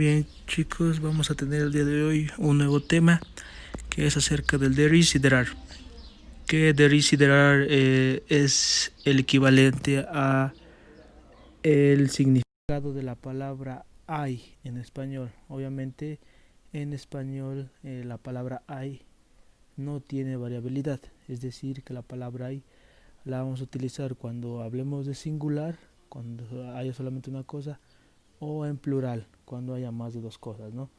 Bien, chicos, vamos a tener el día de hoy un nuevo tema que es acerca del there is y there are. Que there is y there are es el equivalente a el significado de la palabra hay en español. Obviamente en español la palabra hay no tiene variabilidad, es decir que la palabra hay la vamos a utilizar cuando hablemos de singular, cuando haya solamente una cosa, o en plural, cuando haya más de dos cosas, ¿no?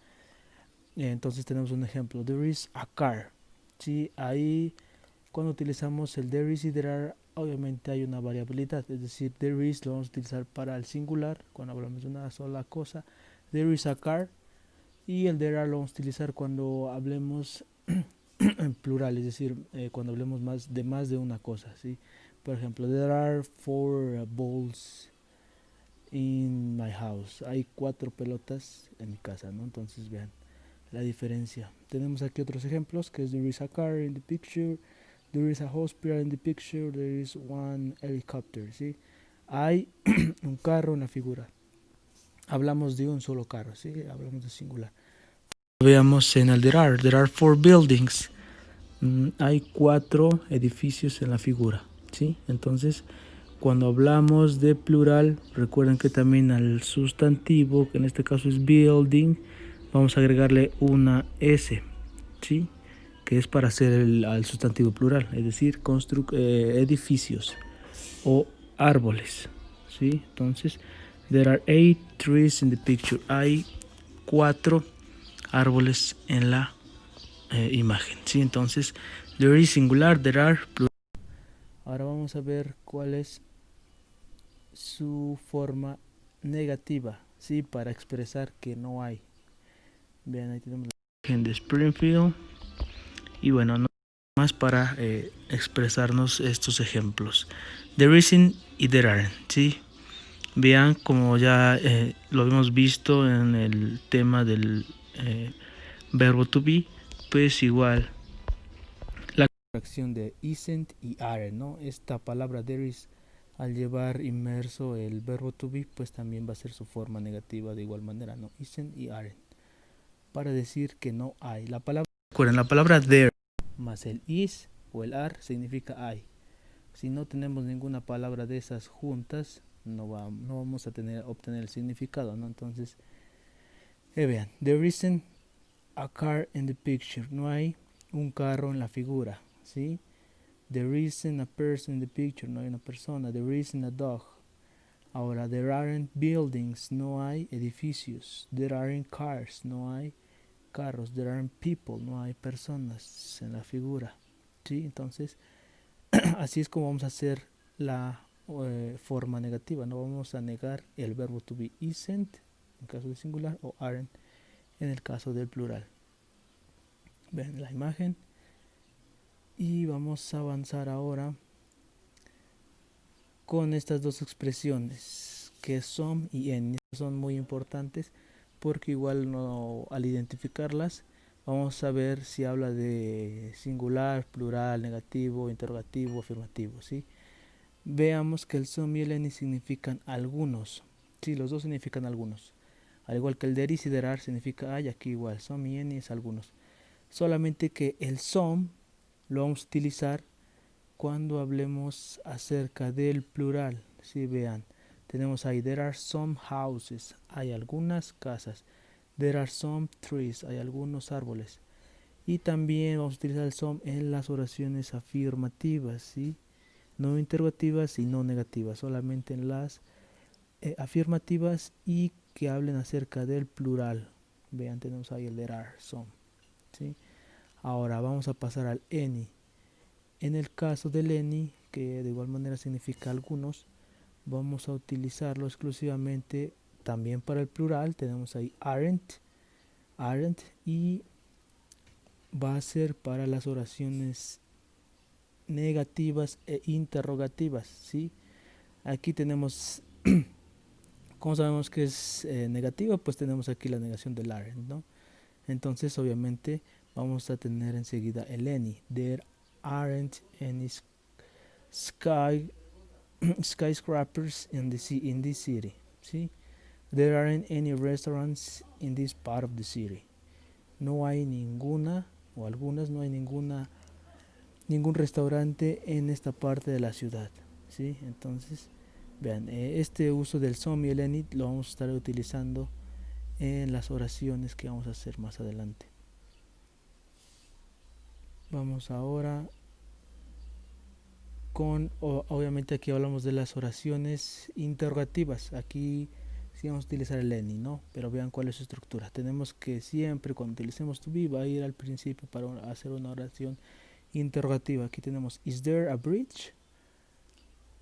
Entonces tenemos un ejemplo, there is a car. Sí, ahí cuando utilizamos el there is y there are, obviamente hay una variabilidad, es decir, there is lo vamos a utilizar para el singular, cuando hablamos de una sola cosa, there is a car, y el there are lo vamos a utilizar cuando hablemos en plural, es decir, cuando hablemos más de una cosa, ¿sí? Por ejemplo, there are four balls in my house. Hay 4 pelotas en mi casa, ¿no? Entonces vean la diferencia. Tenemos aquí otros ejemplos, que es there is a car in the picture, there is a hospital in the picture, there is one helicopter, ¿sí? Hay un carro en la figura. Hablamos de un solo carro, ¿sí? Hablamos de singular. Veamos en el there are 4 buildings. Hay 4 edificios en la figura, ¿sí? Entonces, cuando hablamos de plural, recuerden que también al sustantivo, que en este caso es building, vamos a agregarle una S, ¿sí? Que es para hacer al sustantivo plural, es decir, edificios o árboles, ¿sí? Entonces, there are 8 trees in the picture. Hay 4 árboles en la imagen, ¿sí? Entonces, there is singular, there are plural. Ahora vamos a ver cuál es su forma negativa, ¿sí? Para expresar que no hay. Vean, ahí tenemos la imagen de Springfield. Y bueno, no más para expresarnos estos ejemplos. There isn't y there aren't, ¿sí? Vean, como ya lo hemos visto en el tema del verbo to be, pues igual la contracción de isn't y aren't, ¿no? Esta palabra there is, al llevar inmerso el verbo to be, pues también va a ser su forma negativa de igual manera, ¿no? Isn't y aren't, para decir que no hay. Recuerden, la palabra there más el is o el are significa hay. Si no tenemos ninguna palabra de esas juntas, no vamos a obtener el significado, ¿no? Entonces, vean, there isn't a car in the picture. No hay un carro en la figura, ¿sí? There isn't a person in the picture. No hay una persona. There isn't a dog. Ahora, there aren't buildings. No hay edificios. There aren't cars. No hay carros. There aren't people. No hay personas en la figura, ¿sí? Entonces, así es como vamos a hacer la forma negativa. No vamos a negar el verbo to be isn't en caso de singular o aren't en el caso del plural. Ven la imagen y vamos a avanzar ahora con estas dos expresiones que son y en. Son muy importantes porque igual al identificarlas vamos a ver si habla de singular, plural, negativo, interrogativo, afirmativo, ¿sí? Veamos que el some y el any significan algunos. Sí, los dos significan algunos. Al igual que el there is y there are significa hay, aquí igual. Some y any es algunos. Solamente que el some lo vamos a utilizar cuando hablemos acerca del plural. Sí, vean. Tenemos ahí, there are some houses. Hay algunas casas. There are some trees. Hay algunos árboles. Y también vamos a utilizar el some en las oraciones afirmativas, ¿sí? No interrogativas y no negativas, solamente en las afirmativas y que hablen acerca del plural. Vean, tenemos ahí el there are, some, ¿sí? Ahora vamos a pasar al any. En el caso del any, que de igual manera significa algunos, vamos a utilizarlo exclusivamente también para el plural. Tenemos ahí aren't y va a ser para las oraciones negativas e interrogativas, ¿sí? Aquí tenemos, ¿cómo sabemos que es negativa? Pues tenemos aquí la negación del aren't, ¿no? Entonces, obviamente, vamos a tener enseguida el any. There aren't any skyscrapers in this city, ¿sí? There aren't any restaurants in this part of the city. No hay ninguna, o algunas, no hay ningún restaurante en esta parte de la ciudad, ¿sí? Entonces, vean, este uso del some y el any lo vamos a estar utilizando en las oraciones que vamos a hacer más adelante. Vamos ahora con, obviamente aquí hablamos de las oraciones interrogativas. Aquí sí vamos a utilizar el any, ¿no? Pero vean cuál es su estructura. Tenemos que siempre cuando utilicemos to be va a ir al principio para hacer una oración interrogativa. Aquí tenemos is there a bridge?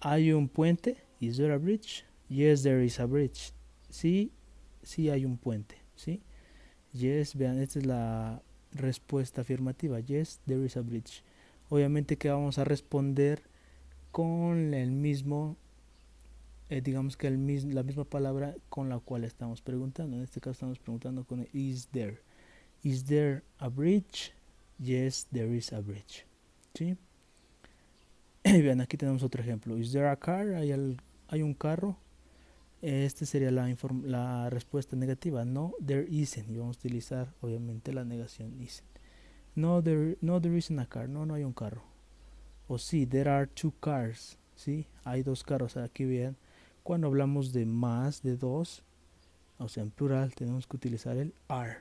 ¿Hay un puente? Is there a bridge? Yes, there is a bridge. Sí, sí hay un puente, ¿sí? Yes, vean, esta es la respuesta afirmativa. Yes, there is a bridge. Obviamente que vamos a responder con el mismo, digamos que la misma palabra con la cual estamos preguntando. En este caso estamos preguntando con is there. Is there a bridge? Yes, there is a bridge. ¿Sí? Vean, aquí tenemos otro ejemplo. Is there a car? ¿Hay un carro? Este sería la respuesta negativa. No, there isn't. Y vamos a utilizar, obviamente, la negación isn't. No, there isn't a car. No, no hay un carro. O sí, there are two cars. Sí, hay dos carros. Aquí vean, cuando hablamos de más de dos, o sea, en plural, tenemos que utilizar el are.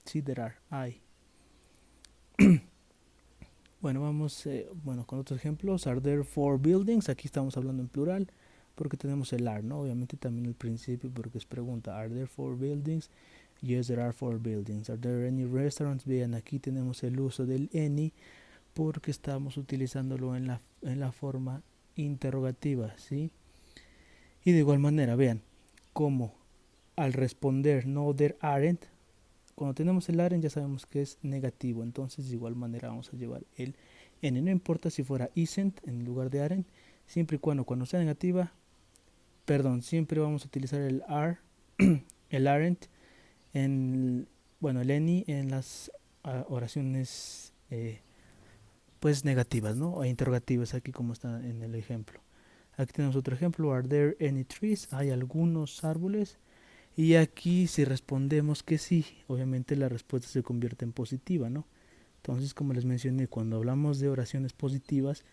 Sí, there are, hay. Bueno, vamos con otros ejemplos. Are there four buildings? Aquí estamos hablando en plural porque tenemos el are, ¿no? Obviamente también el principio porque es pregunta. Are there four buildings? Yes, there are four buildings. Are there any restaurants? Vean, aquí tenemos el uso del any porque estamos utilizándolo en la forma interrogativa, ¿sí? Y de igual manera, vean, como al responder no, there aren't, cuando tenemos el aren't ya sabemos que es negativo, entonces de igual manera vamos a llevar el n, no importa si fuera isn't en lugar de aren't, siempre y cuando sea negativa, siempre vamos a utilizar el are, el aren't, el any en las oraciones pues negativas, ¿no? O interrogativas, aquí como está en el ejemplo. Aquí tenemos otro ejemplo, are there any trees? ¿Hay algunos árboles? Y aquí si respondemos que sí, obviamente la respuesta se convierte en positiva, ¿no? Entonces, como les mencioné, cuando hablamos de oraciones positivas,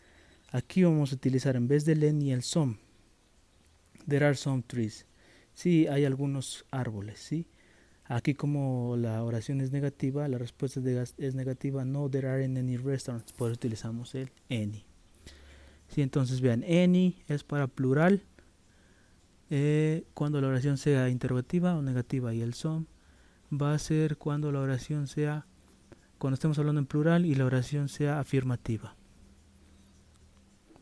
aquí vamos a utilizar en vez del any el some. There are some trees. Sí, hay algunos árboles, ¿sí? Aquí como la oración es negativa, la respuesta es negativa, no there aren't any restaurants, por eso utilizamos el any. Sí, entonces vean, any es para plural, cuando la oración sea interrogativa o negativa, y el some va a ser cuando la oración sea, cuando estemos hablando en plural y la oración sea afirmativa.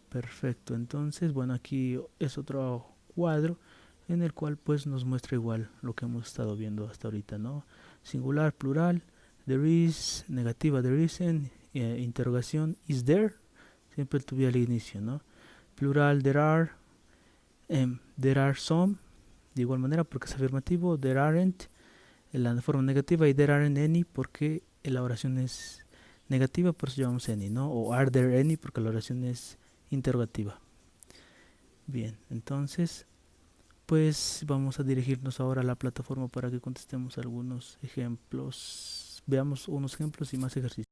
Perfecto, entonces bueno, aquí es otro cuadro en el cual pues nos muestra igual lo que hemos estado viendo hasta ahorita, ¿no? Singular, plural, there is, negativa, there isn't, interrogación, is there, siempre el to be al inicio, ¿no? Plural, there are some, de igual manera porque es afirmativo, there aren't, en la forma negativa, y there aren't any porque la oración es negativa, por eso llevamos any, ¿no? O are there any porque la oración es interrogativa. Bien, entonces pues vamos a dirigirnos ahora a la plataforma para que contestemos algunos ejemplos. Veamos unos ejemplos y más ejercicios.